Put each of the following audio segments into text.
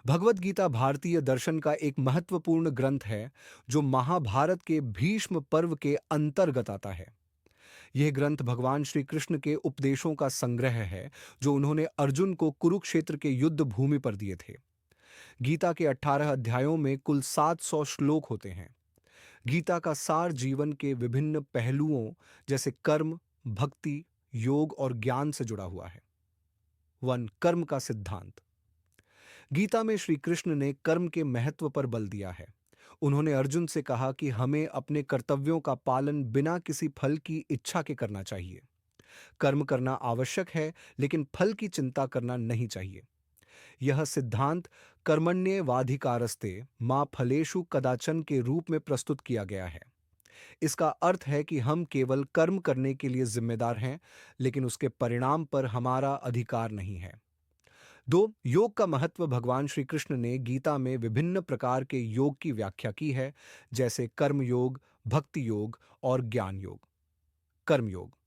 भगवत गीता भारतीय दर्शन का एक महत्वपूर्ण ग्रंथ है जो महाभारत के भीष्म पर्व के अंतर्गत आता है। यह ग्रंथ भगवान श्री कृष्ण के उपदेशों का संग्रह है जो उन्होंने अर्जुन को कुरुक्षेत्र के युद्ध भूमि पर दिए थे। गीता के 18 अध्यायों में कुल 700 श्लोक होते हैं। गीता का सार जीवन के विभिन्न पहलुओं जैसे कर्म, भक्ति, योग और ज्ञान से जुड़ा हुआ है। वन कर्म का सिद्धांत। गीता में श्री कृष्ण ने कर्म के महत्व पर बल दिया है। उन्होंने अर्जुन से कहा कि हमें अपने कर्तव्यों का पालन बिना किसी फल की इच्छा के करना चाहिए। कर्म करना आवश्यक है, लेकिन फल की चिंता करना नहीं चाहिए। यह सिद्धांत कर्मण्येवाधिकारस्ते मां फलेषु कदाचन के रूप में प्रस्तुत किया गया है। इसका अर्थ है कि हम केवल कर्म करने के लिए जिम्मेदार हैं, लेकिन उसके परिणाम पर हमारा अधिकार नहीं है। दो योग का महत्व। भगवान श्री कृष्ण ने गीता में विभिन्न प्रकार के योग की व्याख्या की है, जैसे कर्म योग, भक्ति योग और ज्ञान योग। कर्म योग,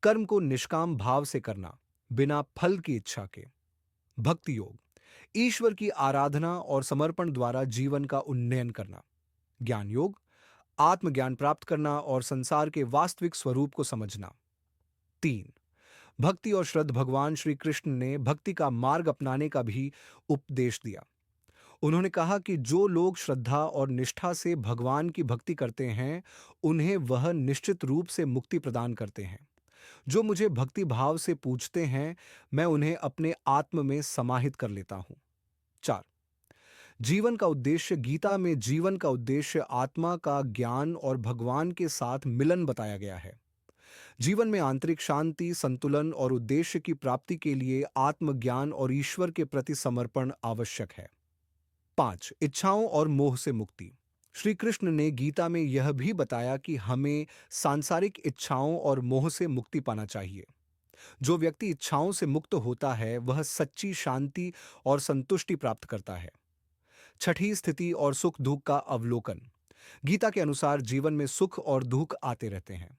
कर्म को निष्काम भाव से करना, बिना फल की इच्छा के। भक्ति योग, ईश्वर की आराधना और समर्पण द्वारा जीवन का उन्नयन करना। ज्ञान योग, आत्मज्ञान प्राप्त करना और संसार के वास्तविक स्वरूप को समझना। तीन भक्ति और श्रद्धा। भगवान श्री कृष्ण ने भक्ति का मार्ग अपनाने का भी उपदेश दिया। उन्होंने कहा कि जो लोग श्रद्धा और निष्ठा से भगवान की भक्ति करते हैं, उन्हें वह निश्चित रूप से मुक्ति प्रदान करते हैं। जो मुझे भक्ति भाव से पूछते हैं, मैं उन्हें अपने आत्म में समाहित कर लेता हूं। चार जीवन का उद्देश्य। गीता में जीवन का उद्देश्य आत्मा का ज्ञान और भगवान के साथ मिलन बताया गया है। जीवन में आंतरिक शांति, संतुलन और उद्देश्य की प्राप्ति के लिए आत्मज्ञान और ईश्वर के प्रति समर्पण आवश्यक है। पांच इच्छाओं और मोह से मुक्ति। श्री कृष्ण ने गीता में यह भी बताया कि हमें सांसारिक इच्छाओं और मोह से मुक्ति पाना चाहिए। जो व्यक्ति इच्छाओं से मुक्त होता है, वह सच्ची शांति और संतुष्टि प्राप्त करता है। छठी स्थिति और सुख दुख का अवलोकन। गीता के अनुसार जीवन में सुख और दुख आते रहते हैं।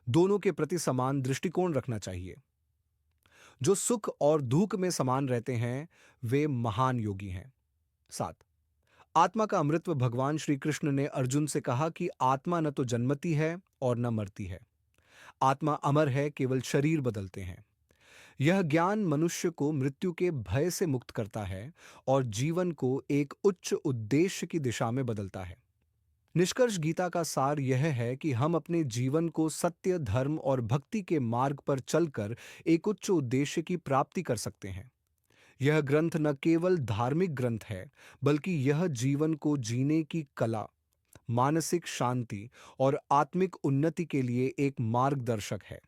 दोनों के प्रति समान दृष्टिकोण रखना चाहिए। जो सुख और दुख में समान रहते हैं, वे महान योगी हैं। सात आत्मा का अमृतत्व। भगवान श्री कृष्ण ने अर्जुन से कहा कि आत्मा न तो जन्मती है और न मरती है। आत्मा अमर है, केवल शरीर बदलते हैं। यह ज्ञान मनुष्य को मृत्यु के भय से मुक्त करता है और जीवन को एक उच्च उद्देश्य की दिशा में बदलता है। निष्कर्ष गीता का सार यह है कि हम अपने जीवन को सत्य, धर्म और भक्ति के मार्ग पर चलकर एक उच्च उद्देश्य की प्राप्ति कर सकते हैं। यह ग्रंथ न केवल धार्मिक ग्रंथ है, बल्कि यह जीवन को जीने की कला, मानसिक शांति और आत्मिक उन्नति के लिए एक मार्गदर्शक है।